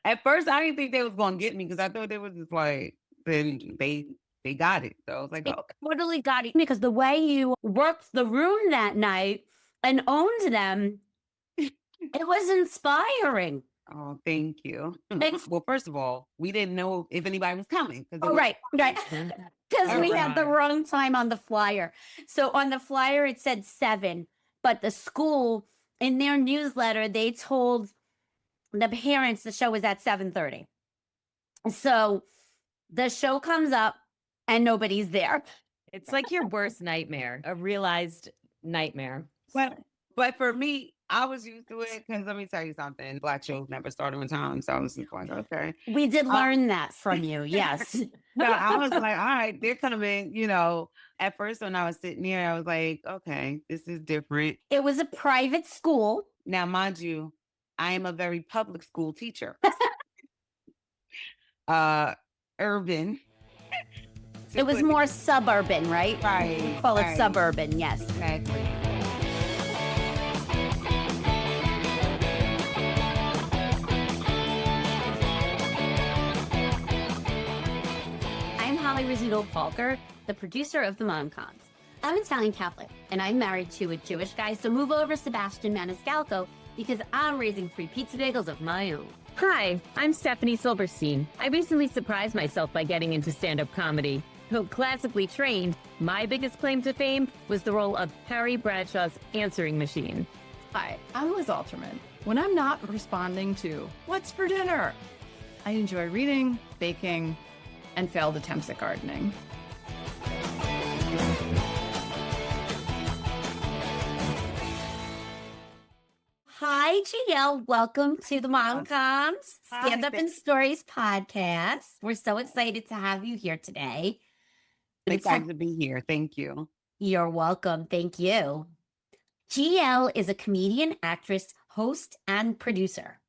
At first, I didn't think they was gonna get me because I thought they was just like, then they got it. So I was like, It oh, totally got it because the way you worked the room that night and owned them, it was inspiring. oh, thank you. Thanks. Well, first of all, we didn't know if anybody was coming because Oh, right. Because All we had the right. wrong time on the flyer. So on the flyer, it said 7, but the school in their newsletter, they told the parents the show was at 7:30. So the show comes up and nobody's there. It's like your worst nightmare, a realized nightmare. But for me, I was used to it because let me tell you something. Black shows never start on time. So I was just like, okay. We did learn that from you. Yes. No, I was like, all right, they're coming, at first when I was sitting there, I was like, okay, this is different. It was a private school. Now, mind you, I am a very public school teacher. Urban. It was more suburban, right? Right. Call it right. suburban, yes. Exactly. I'm Holly Rizzuto-Palker, the producer of the Mom-Coms. I'm Italian Catholic, and I'm married to a Jewish guy, so move over Sebastian Maniscalco because I'm raising 3 pizza bagels of my own. Hi, I'm Stephanie Silverstein. I recently surprised myself by getting into stand-up comedy. Though classically trained, my biggest claim to fame was the role of Harry Bradshaw's answering machine. Hi, I'm Liz Alterman. When I'm not responding to what's for dinner, I enjoy reading, baking, and failed attempts at gardening. Hi, GL. Welcome to the Mom-Coms Stand Up and Stories podcast. We're so excited to have you here today. Excited to be here. Thank you. You're welcome. Thank you. GL is a comedian, actress, host, and producer.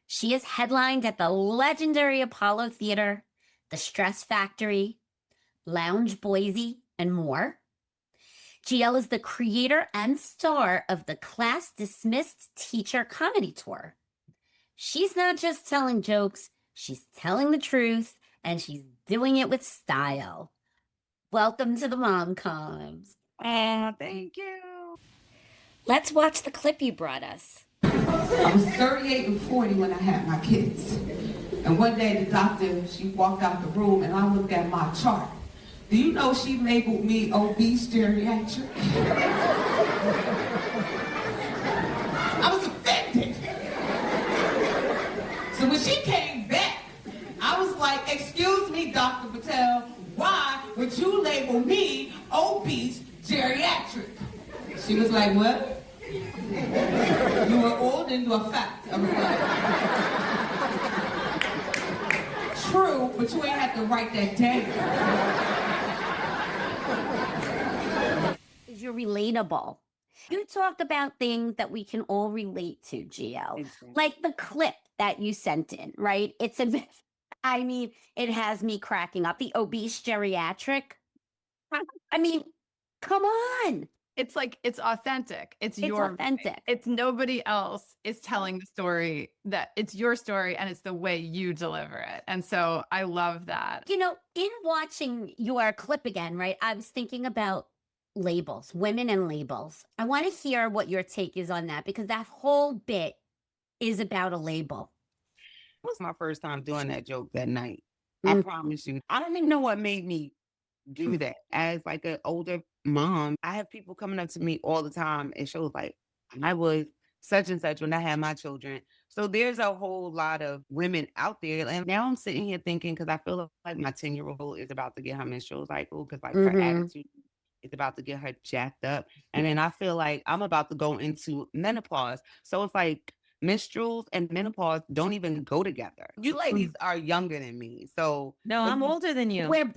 She is headlined at the legendary Apollo Theater, the Stress Factory, Lounge Boise, and more. GL is the creator and star of the Class Dismissed Teacher Comedy Tour. She's not just telling jokes, she's telling the truth, and she's doing it with style. Welcome to the Mom-Coms. Thank you. Let's watch the clip you brought us. I was 38 and 40 when I had my kids. And one day the doctor, she walked out the room and I looked at my chart. Do you know she labeled me obese geriatric? I was offended. So when she came back, I was like, excuse me, Dr. Patel, why would you label me obese geriatric? She was like, what? You are old and you are fat. I was like, true, but you ain't have to write that down. You're relatable. You talk about things that we can all relate to, GL. Exactly. Like the clip that you sent in, right? It has me cracking up. The obese geriatric. I mean, come on. It's like, it's authentic. It's your authentic. It's nobody else is telling the story, that it's your story and it's the way you deliver it. And so I love that. You know, in watching your clip again, right, I was thinking about labels, women and labels. I want to hear what your take is on that because that whole bit is about a label. It was my first time doing that joke that night. I promise you. I don't even know what made me do that. As like an older mom, I have people coming up to me all the time and shows like, I was such and such when I had my children. So there's a whole lot of women out there. And now I'm sitting here thinking, because I feel like my 10-year-old is about to get her menstrual cycle, because like her attitude is about to get her jacked up. And then I feel like I'm about to go into menopause. So it's like menstruals and menopause don't even go together. You ladies are younger than me. So No, I'm older than you. We're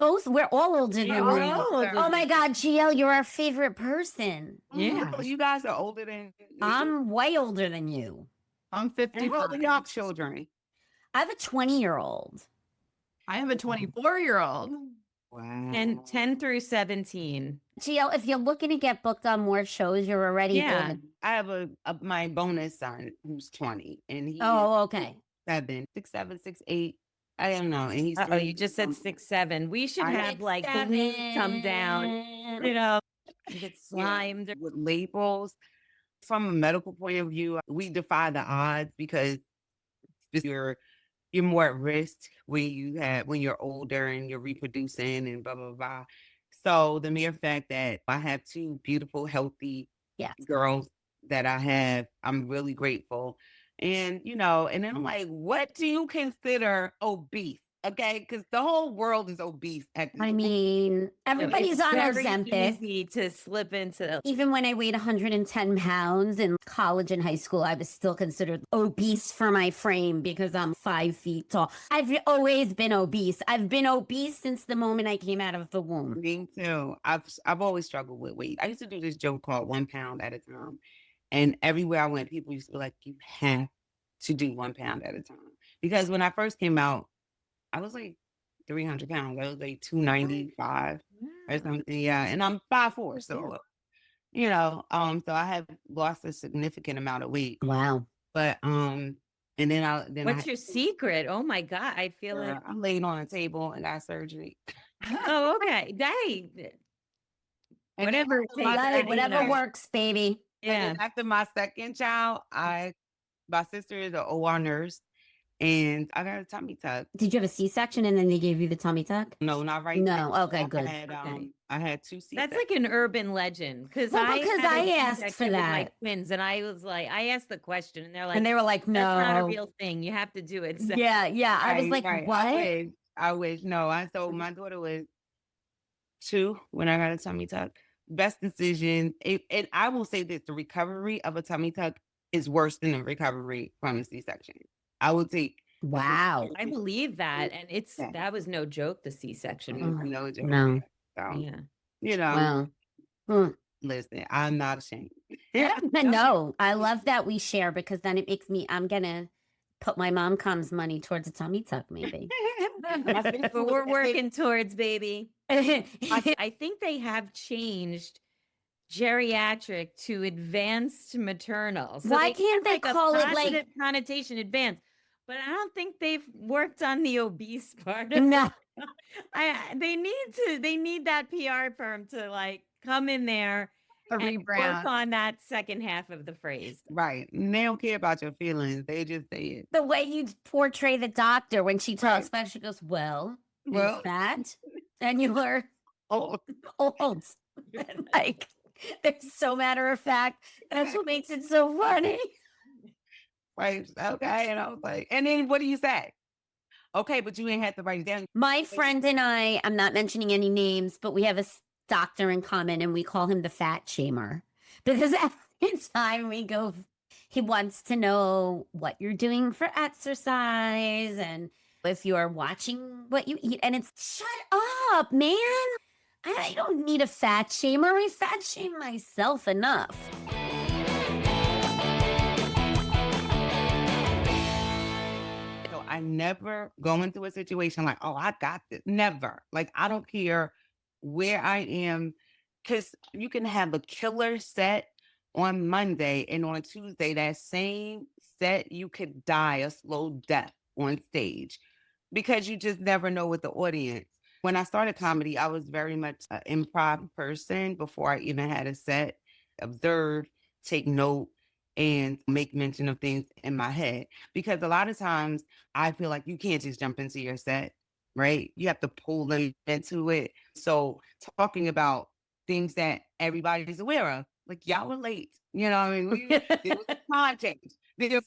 all older than we're you. all older Oh my God, GL, you're our favorite person. Yeah. You guys are older than me. I'm way older than you. I'm 50. How old are y'all children? I have a 20-year-old. I have a 24-year-old. Wow. And 10 through 17. GL, if you're looking to get booked on more shows, you're already Yeah. good. I have my bonus son who's 20, and he Oh, okay. 6'7", 6'7", 6'8". I don't know. And he's Oh, you just said 6'7". We should have like balloons come down, you know, and get slimed. With labels. From a medical point of view, we defy the odds because you're more at risk when you're older and you're reproducing and blah blah blah. So the mere fact that I have two beautiful, healthy girls that I have, I'm really grateful. And and then I'm like, what do you consider obese? Okay, because the whole world is obese at this I point. mean, everybody's on very Ozempic. easy to slip into. Even when I weighed 110 pounds in college and high school, I was still considered obese for my frame because I'm 5 feet tall. I've always been obese. I've been obese since the moment I came out of the womb. Me too. I've always struggled with weight. I used to do this joke called 1 pound at a time. And everywhere I went, people used to be like, you have to do 1 pound at a time. Because when I first came out, I was like 300 pounds. I was like 295 or something. Yeah. And I'm 5'4". So, so I have lost a significant amount of weight. Wow. But, and then What's your secret? Oh my God. I feel like I laid on a table and got surgery. oh, okay. Whatever. Whatever works, baby. Yeah. After my second child, my sister is an OR nurse. And I got a tummy tuck. Did you have a C-section and then they gave you the tummy tuck? No, not right now. No, okay, good. I had 2 C-sections. That's like an urban legend because I asked for that. My twins, and I was like, I asked the question, and they're like, and they were like, no, that's not a real thing. You have to do it. So. Yeah. I was like, what? I wish. No, so my daughter was 2 when I got a tummy tuck. Best decision. And I will say this: the recovery of a tummy tuck is worse than the recovery from a C-section. I would take. Wow. I believe that. And that was no joke, the C-section. No joke. No. So, Wow. Listen, I'm not ashamed. No, I love that we share because then it makes me, I'm going to put my mom comes money towards a tummy tuck, maybe. But we're working towards, baby. I think they have changed geriatric to advanced maternal. So why can't they call it like connotation advanced? But I don't think they've worked on the obese part. No. They need that PR firm to like come in there and work on that second half of the phrase. Right. And they don't care about your feelings. They just say it. The way you portray the doctor when she talks about, she goes, well, fat and you were old. Like, they're so matter of fact. That's what makes it so funny. Right. Okay. And I was like, and then what do you say? Okay, but you ain't had to write it down. My friend and I'm not mentioning any names, but we have a doctor in common and we call him the fat shamer because every time we go, he wants to know what you're doing for exercise and if you're watching what you eat. And it's, shut up, man. I don't need a fat shamer. I fat shame myself enough. I never go into a situation like, oh, I got this. Never. Like, I don't care where I am, because you can have a killer set on Monday and on Tuesday, that same set, you could die a slow death on stage because you just never know with the audience. When I started comedy, I was very much an improv person before I even had a set. Observe, take note, and make mention of things in my head. Because a lot of times I feel like you can't just jump into your set, right? You have to pull them into it. So talking about things that everybody's aware of, like y'all were late, you know what I mean? There was a time change.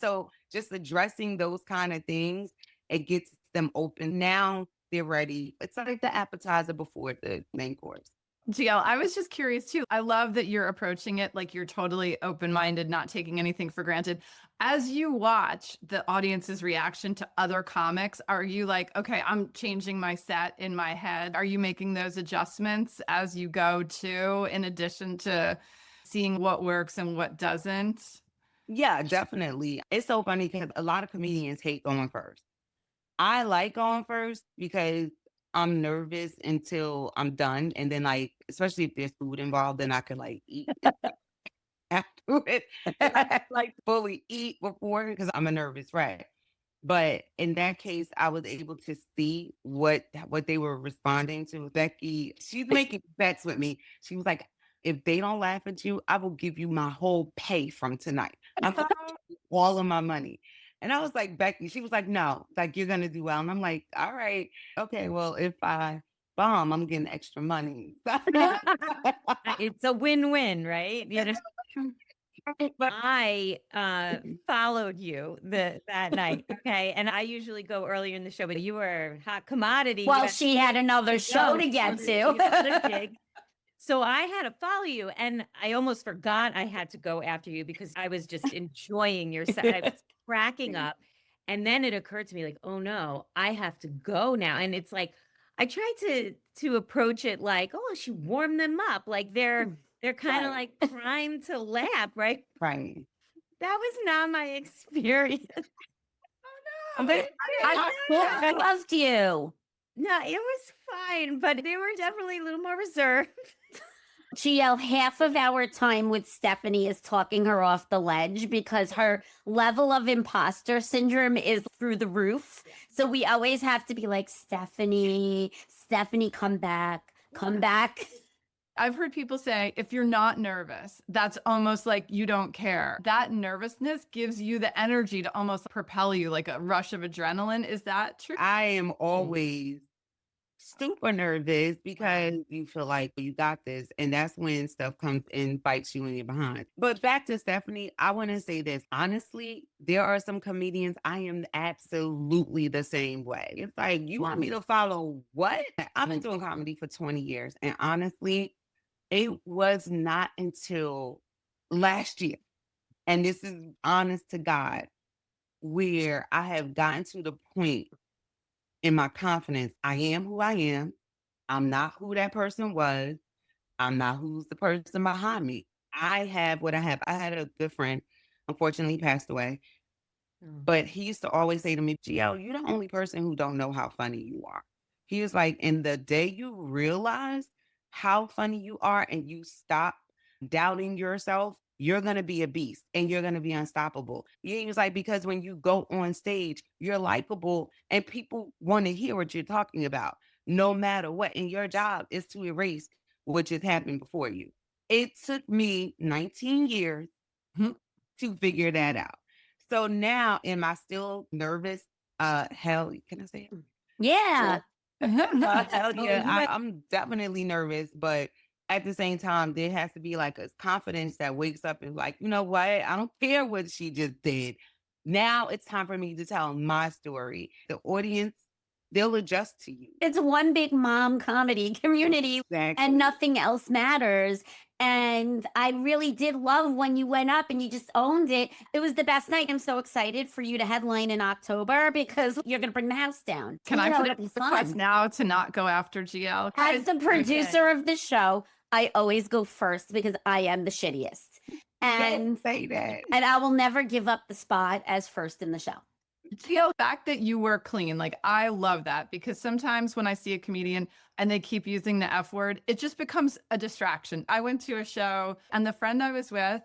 So just addressing those kind of things, it gets them open. Now they're ready. It's like the appetizer before the main course. GL, I was just curious too. I love that you're approaching it like you're totally open-minded, not taking anything for granted. As you watch the audience's reaction to other comics, are you like, okay, I'm changing my set in my head? Are you making those adjustments as you go too, in addition to seeing what works and what doesn't? Yeah, definitely. It's so funny because a lot of comedians hate going first. I like going first because I'm nervous until I'm done. And then, like, especially if there's food involved, then I could like eat after it. I like fully eat before because I'm a nervous wreck. But in that case, I was able to see what they were responding to. Becky, she's making bets with me. She was like, if they don't laugh at you, I will give you my whole pay from tonight. I'm gonna give you all of my money. And I was like, Becky, she was like, no, like you're gonna do well. And I'm like, all right, okay, well, if I bomb, I'm getting extra money. It's a win-win, right? You know? I followed you that night, okay? And I usually go earlier in the show, but you were a hot commodity. Well, she had another show to get to. So I had to follow you, and I almost forgot I had to go after you because I was just enjoying your set. I was cracking up. And then it occurred to me like, oh no, I have to go now. And it's like, I tried to approach it like, oh, she warmed them up. Like they're kind of like primed to laugh, right? Right. That was not my experience. Oh no. I loved you. No, it was fine, but they were definitely a little more reserved. GL, half of our time with Stephanie is talking her off the ledge because her level of imposter syndrome is through the roof. So we always have to be like, Stephanie, come back. I've heard people say, if you're not nervous, that's almost like you don't care. That nervousness gives you the energy to almost propel you like a rush of adrenaline. Is that true? I am always super nervous because you feel like you got this. And that's when stuff comes and bites you in your behind. But back to Stephanie, I want to say this. Honestly, there are some comedians I am absolutely the same way. It's like, you want me to follow what? I've been doing comedy for 20 years. And honestly, it was not until last year, and this is honest to God, where I have gotten to the point in my confidence. I am who I am. I'm not who that person was. I'm not who's the person behind me. I have what I have. I had a good friend, unfortunately, he passed away. But he used to always say to me, GL, you're the only person who don't know how funny you are. He was like, in the day you realize how funny you are and you stop doubting yourself, you're going to be a beast and you're going to be unstoppable. He was like, because when you go on stage, you're likable and people want to hear what you're talking about, no matter what. And your job is to erase what just happened before you. It took me 19 years to figure that out. So now, am I still nervous? Hell, can I say it? Yeah. Hell yeah, I'm definitely nervous, but at the same time, there has to be like a confidence that wakes up and like, you know what? I don't care what she just did. Now it's time for me to tell my story. The audience, they'll adjust to you. It's one big mom comedy community Exactly. and nothing else matters. And I really did love when you went up and you just owned it. It was the best night. I'm so excited for you to headline in October because you're going to bring the house down. Can I put a request now to not go after GL? As the producer of the show, I always go first because I am the shittiest. And say that. And I will never give up the spot as first in the show. The fact that you were clean, like I love that because sometimes when I see a comedian and they keep using the F word, it just becomes a distraction. I went to a show and the friend I was with,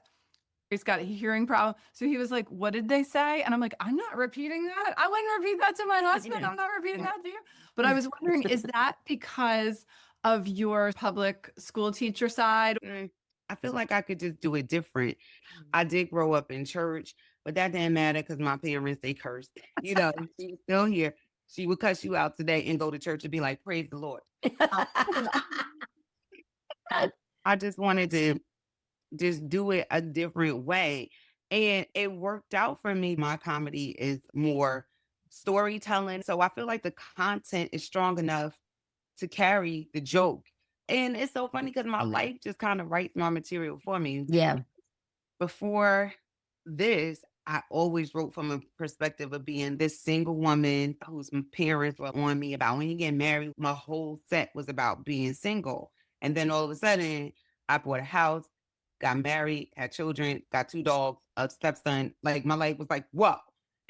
he's got a hearing problem. So he was like, what did they say? And I'm like, I'm not repeating that. I wouldn't repeat that to my husband. I'm not repeating that to you. But I was wondering, is that because of your public school teacher side? I feel like I could just do it different. I did grow up in church, but that didn't matter because my parents, they cursed. You know, if she was still here, she would cuss you out today and go to church and be like, praise the Lord. I just wanted to just do it a different way. And it worked out for me. My comedy is more storytelling. So I feel like the content is strong enough to carry the joke. And it's so funny because my life just kind of writes my material for me. Yeah. Before this, I always wrote from a perspective of being this single woman whose parents were on me about when you get married. My whole set was about being single. And then all of a sudden, I bought a house, got married, had children, got 2 dogs, a stepson. Like my life was like, whoa.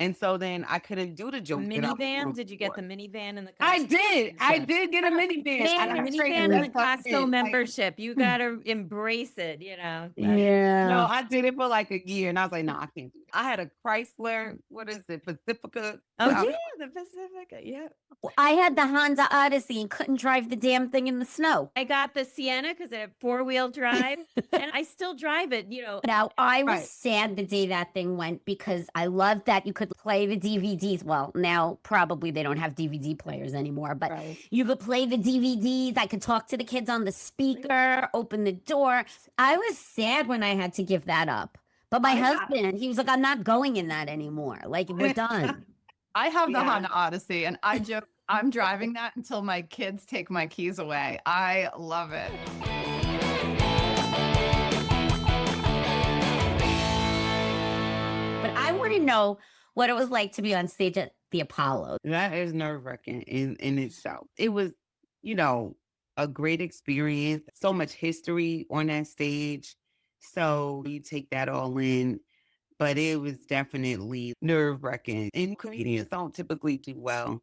And so then I couldn't do the joke. Minivan? Did you get the minivan and the Costco? I did. I did get a minivan. Man, I got minivan traded. and the That's Costco it. membership. You gotta embrace it, you know. No, Yeah. I did it for like a year, and I was like, no, I can't do it. I had a Chrysler. What is it? Pacifica. Oh I- yeah, the Pacifica. Yeah. I had the Honda Odyssey and couldn't drive the damn thing in the snow. I got the Sienna because it had 4-wheel drive, and I still drive it. You know, Now, I was Right. sad the day that thing went because I loved that you could play the DVDs. Well, now probably they don't have DVD players anymore, but Right. you could play the DVDs. I could talk to the kids on the speaker, open the door. I was sad when I had to give that up. But my husband, he was like, I'm not going in that anymore. Like, we're done. I have the Yeah. Honda Odyssey, and I joke I'm driving that until my kids take my keys away. I love it. But I want to know what it was like to be on stage at the Apollo. That is nerve-wracking in itself. It was, a great experience. So much history on that stage. So you take that all in. But it was definitely nerve-wracking. And comedians don't typically do well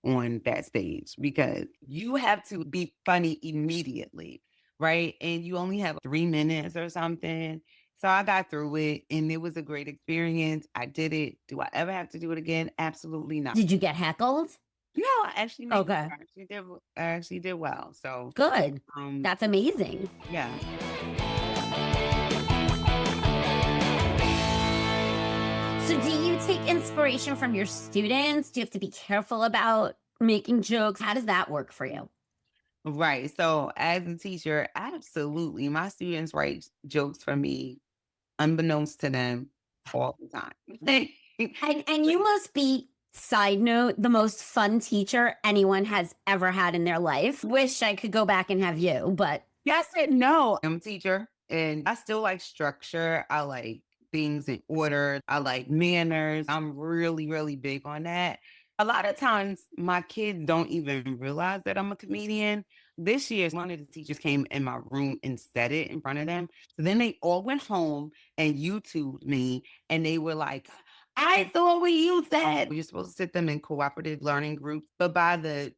on that stage because you have to be funny immediately, right? And you only have 3 minutes or something. So I got through it, and it was a great experience. I did it. Do I ever have to do it again? Absolutely not. Did you get heckled? No, I actually made Okay. I actually did well. So Good. That's amazing. yeah. So do you take inspiration from your students? Do you have to be careful about making jokes? How does that work for you? Right. So as a teacher, absolutely. My students write jokes for me unbeknownst to them all the time. And you must be, side note, the most fun teacher anyone has ever had in their life. Wish I could go back and have you, but Yes and no. I'm a teacher and I still like structure. I like things in order. I like manners. I'm really, really big on that. A lot of times my kids don't even realize that I'm a comedian. This year, one of the teachers came in my room and said it in front of them. So then they all went home and YouTubed me and they were like, I saw what you said. You're supposed to sit them in cooperative learning groups, but by the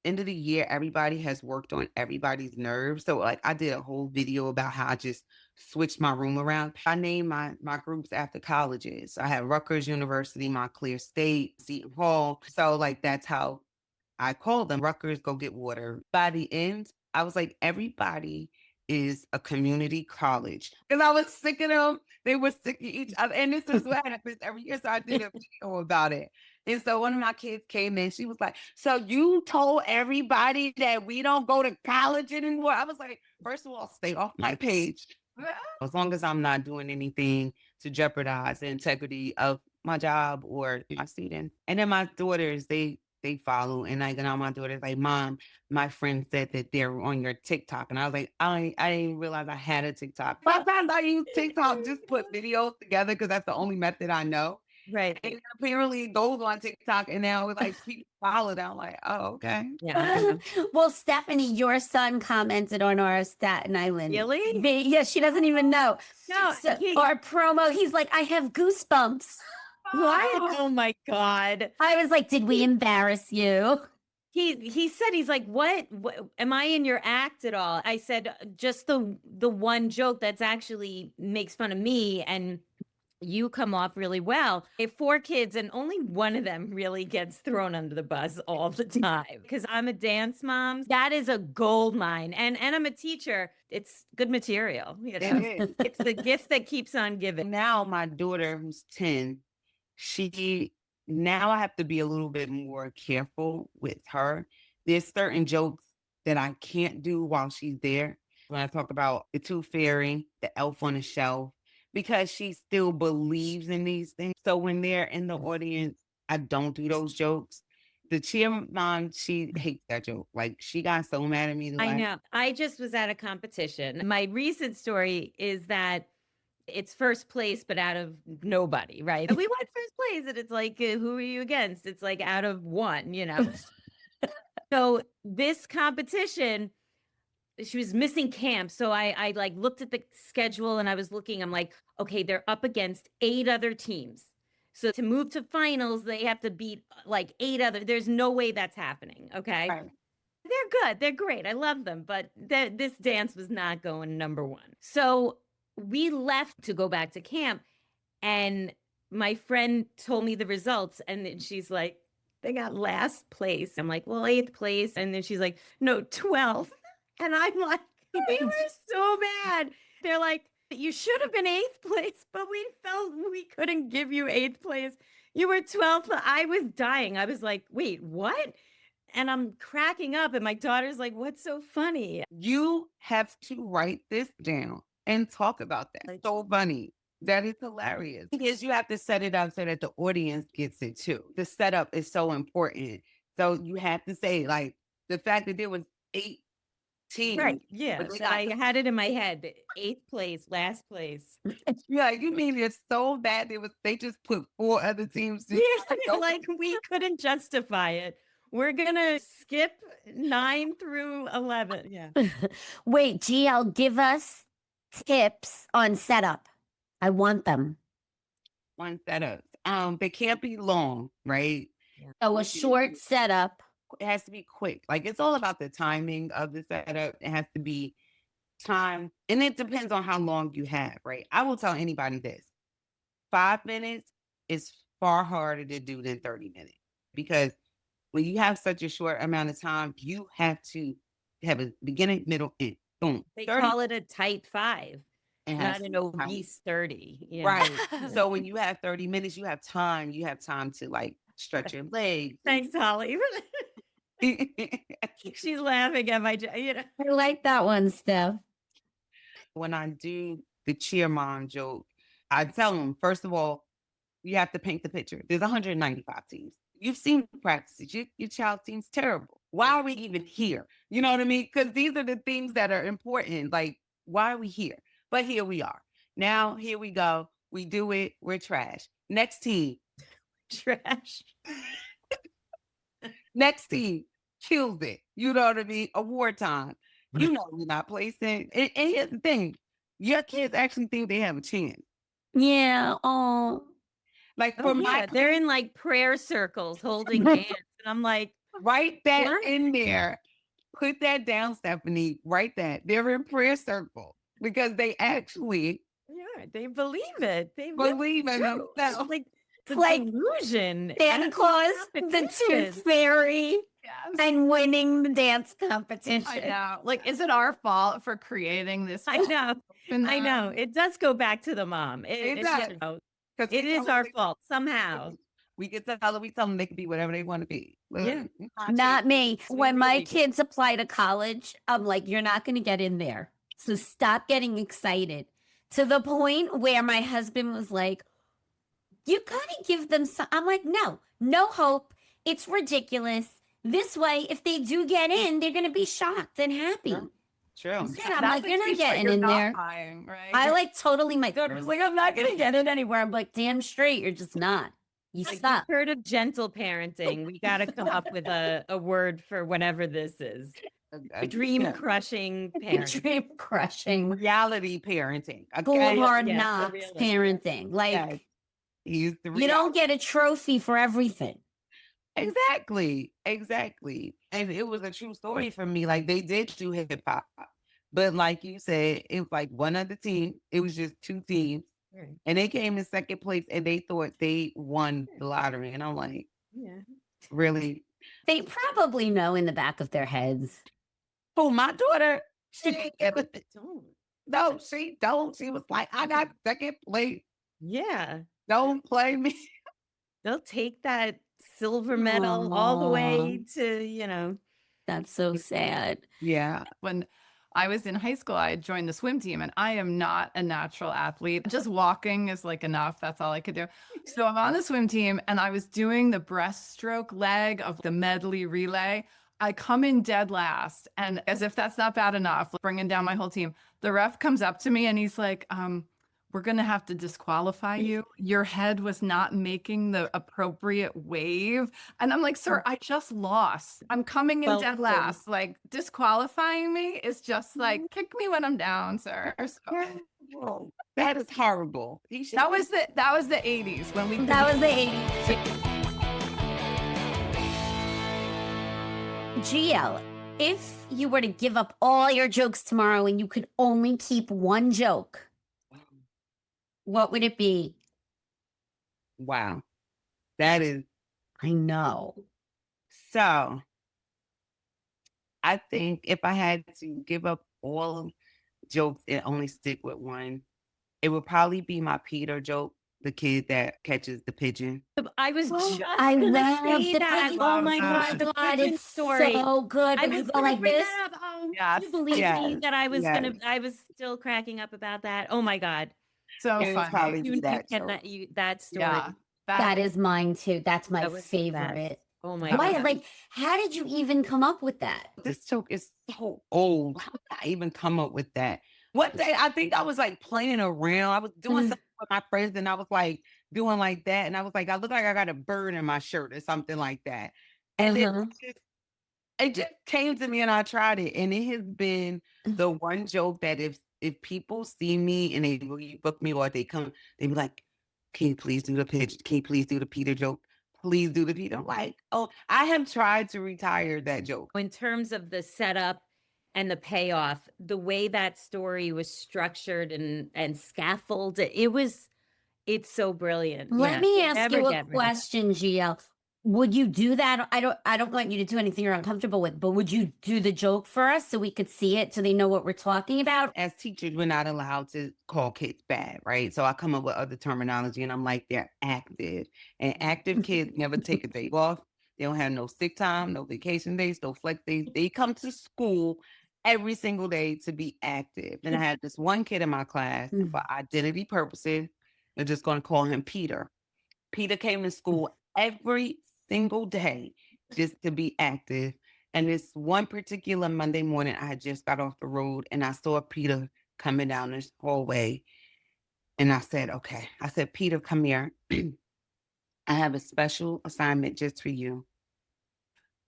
end of the year, everybody has worked on everybody's nerves. So like I did a whole video about how I just switched my room around. I named my groups after colleges. I had Rutgers University, Montclair State, Seton Hall. So like that's how I called them. Rutgers, go get water. By the end, I was like, everybody is a community college. Because I was sick of them. They were sick of each other. And this is what happens every year. So I did a video about it. And so one of my kids came in. She was like, so you told everybody that we don't go to college anymore? I was like, first of all, stay off my page. As long as I'm not doing anything to jeopardize the integrity of my job or my students. And then my daughters, they follow. And like now my daughter's like, Mom, my friend said that they're on your TikTok. And I was like, I didn't realize I had a TikTok. Sometimes I use TikTok, just put videos together because that's the only method I know. Right. And apparently it goes on TikTok and now it's like people follow it. I'm like, oh, okay. Yeah. well, Stephanie, your son commented on our Staten Island. Really? Yeah, she doesn't even know. No. So, our promo, he's like, I have goosebumps. What? Oh my God. I was like, did we embarrass you? He said, he's like, what am I in your act at all? I said, just the one joke that's actually makes fun of me and you come off really well. I have 4 kids and only one of them really gets thrown under the bus all the time because I'm a dance mom. That is a gold mine. And I'm a teacher. It's good material. You know? It is. It's the gift that keeps on giving. Now my daughter who's 10, now I have to be a little bit more careful with her. There's certain jokes that I can't do while she's there. When I talk about the Tooth Fairy, the Elf on the Shelf, because she still believes in these things. So when they're in the audience, I don't do those jokes. The cheer mom, she hates that joke. Like she got so mad at me. I know. I just was at a competition. My recent story is that it's first place, but out of nobody, right? And we won first place. And it's like, who are you against? It's like out of 1, you know? So this competition, she was missing camp. So I like looked at the schedule and I was looking, I'm like, okay, they're up against 8 other teams. So to move to finals, they have to beat like 8 other. There's no way that's happening. Okay. Right. They're good. They're great. I love them. But this dance was not going number one. So we left to go back to camp. And my friend told me the results. And then she's like, they got last place. I'm like, well, 8th place. And then she's like, no, 12th. And I'm like, we were so bad. They're like, you should have been 8th place, but we felt we couldn't give you 8th place. You were 12th. I was dying. I was like, wait, what? And I'm cracking up. And my daughter's like, what's so funny? You have to write this down and talk about that. It's so funny. That is hilarious. Because you have to set it up so that the audience gets it too. The setup is so important. So you have to say, like, the fact that there was 8 teams. Right. Yeah. I had it in my head. 8th place, last place. Yeah, you mean it's so bad they just put 4 other teams. Yeah, like we couldn't justify it. We're gonna skip 9 through 11. Yeah. Wait, GL, give us tips on setup. I want them. One setups. They can't be long, right? Yeah. So a short setup. It has to be quick. Like, it's all about the timing of the setup. It has to be time, and it depends on how long you have, right? I will tell anybody this: 5 minutes is far harder to do than 30 minutes, because when you have such a short amount of time, you have to have a beginning, middle, end. Boom. They call it a tight 5, It not has an to be tight. obese 30. You know? Right. So when you have 30 minutes, you have time to like stretch your legs. Thanks, Holly. She's laughing at my, I like that one, Steph. When I do the cheer mom joke, I tell them, first of all, you have to paint the picture. There's 195 teams. You've seen practices. Your child team's terrible. Why are we even here? You know what I mean? Because these are the things that are important. Like, why are we here? But here we are. Now, here we go. We do it. We're trash. Next team. trash. Next team kills it. You know what I mean? Award time. You know you're not placing. And here's the thing. Your kids actually think they have a chance. Yeah. Oh. Like, for my they're in like prayer circles holding hands. And I'm like, write that in there. Put that down, Stephanie. Write that. They're in prayer circle because they actually they believe it. They believe in themselves. Like, It's like illusion. Santa Claus, the Tooth Fairy, and winning the dance competition. I know. Like, is it our fault for creating this? I know. I know. It does go back to the mom. It does. It is our fault somehow. We tell them they can be whatever they want to be. Yeah. Not me. When my kids apply to college, I'm like, you're not going to get in there. So stop getting excited. To the point where my husband was like, you got to give them some. I'm like, no hope. It's ridiculous. This way, if they do get in, they're going to be shocked and happy. True. I'm like, you're not getting in there. Buying, right? I like totally, my daughter's like, I'm not going to get in anywhere. I'm like, damn straight, you're just not. You stop. You've heard of gentle parenting. We got to come up with a word for whatever this is. Dream crushing parenting. Dream crushing. Reality parenting. Full hard knocks parenting. Like, you don't get a trophy for everything. Exactly. And it was a true story for me. Like, they did do hip hop, but like you said, it was like one other team. It was just 2 teams, and they came in second place, and they thought they won the lottery. And I'm like, really? They probably know in the back of their heads. Oh, my daughter, she don't. She was like, I got second place. Yeah. Don't play me. They'll take that silver medal all the way to, That's so sad. Yeah. When I was in high school, I had joined the swim team, and I am not a natural athlete. Just walking is like enough. That's all I could do. So I'm on the swim team, and I was doing the breaststroke leg of the medley relay. I come in dead last, and as if that's not bad enough, bringing down my whole team, the ref comes up to me and he's like, we're going to have to disqualify you. Your head was not making the appropriate wave. And I'm like, sir, I just lost. I'm coming in dead last. Like, disqualifying me is just like, kick me when I'm down, sir. So, horrible. That is horrible. That was the 80s when we That was the 80s. GL, if you were to give up all your jokes tomorrow and you could only keep one joke, what would it be? Wow. That is I know. so. I think if I had to give up all jokes and only stick with one, it would probably be my Peter joke, the kid that catches the pigeon. I was just I gonna love say the that. pigeon. Oh my God, god, the pigeon it's story. so good. I When was you go gonna like bring this. that up. Oh, Yes, can you believe me yes, that I was yes. I was still cracking up about that. Oh my god. so It would funny. probably You, be you that joke. cannot that story. Yeah. That is mine too. That's my That was favorite. Oh my Why? god. Like, how did you even come up with that? This joke is so old. How did I even come up with that? What day? I think I was like playing around. I was doing something with my friends and I was like doing like that. And I was like, I look like I got a bird in my shirt or something like that. And it just came to me and I tried it. And it has been the one joke that if people see me and they really book me or they come, they be like, can you please do the pitch? Can you please do the Peter joke? Please do the Peter. I'm like, oh, I have tried to retire that joke. In terms of the setup and the payoff, the way that story was structured and scaffolded, it's so brilliant. Let Yeah. me ask Never you a get rid of it. question, GL. Would you do that? I don't want you to do anything you're uncomfortable with, but would you do the joke for us so we could see it so they know what we're talking about? As teachers, we're not allowed to call kids bad, right? So I come up with other terminology and I'm like, they're active. And active kids never take a day off. They don't have no sick time, no vacation days, no flex days. They come to school every single day to be active. And I had this one kid in my class for identity purposes. They're just going to call him Peter. Peter came to school every single day just to be active. And this one particular Monday morning, I had just got off the road and I saw Peter coming down this hallway. And I said, okay. I said, Peter, come here. I have a special assignment just for you.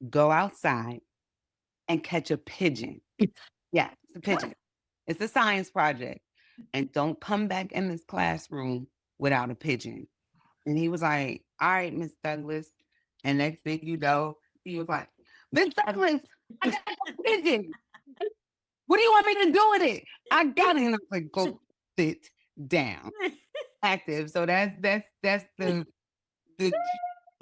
Go outside and catch a pigeon. Yeah, it's a pigeon. It's a science project. And don't come back in this classroom without a pigeon. And he was like, all right, Miss Douglas. And next thing you know, he was like, Miss Douglas, I got a pigeon. What do you want me to do with it? I got it. And I was like, go sit down. Active. So that's the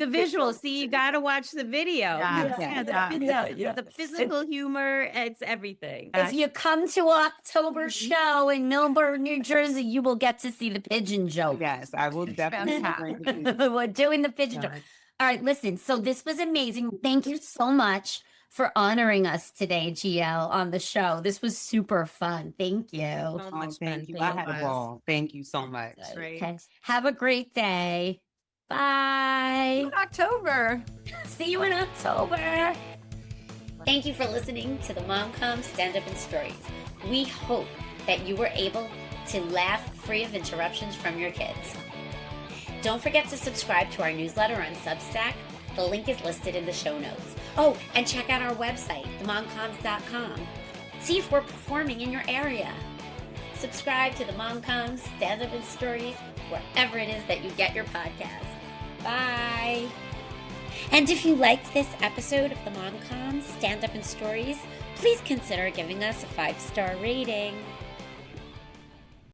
visual. See, you got to watch the video. The physical humor, it's everything. If you come to October show in Millburn, New Jersey, you will get to see the pigeon joke. Yes, I will definitely. We're doing the pigeon joke. All right, listen. So this was amazing. Thank you so much for honoring us today, GL, on the show. This was super fun. Thank you. So much Thank fun. you. I had a ball. Thank you so much. Okay. Have a great day. Bye. In October. See you in October. Thank you for listening to the Mom-Com Stand-Up and Stories. We hope that you were able to laugh free of interruptions from your kids. Don't forget to subscribe to our newsletter on Substack. The link is listed in the show notes. Oh, and check out our website, themomcoms.com. See if we're performing in your area. Subscribe to the Mom-Com Stand-Up and Stories wherever it is that you get your podcasts. Bye. And if you liked this episode of the Mom-Com Stand-Up and Stories, please consider giving us a 5-star rating.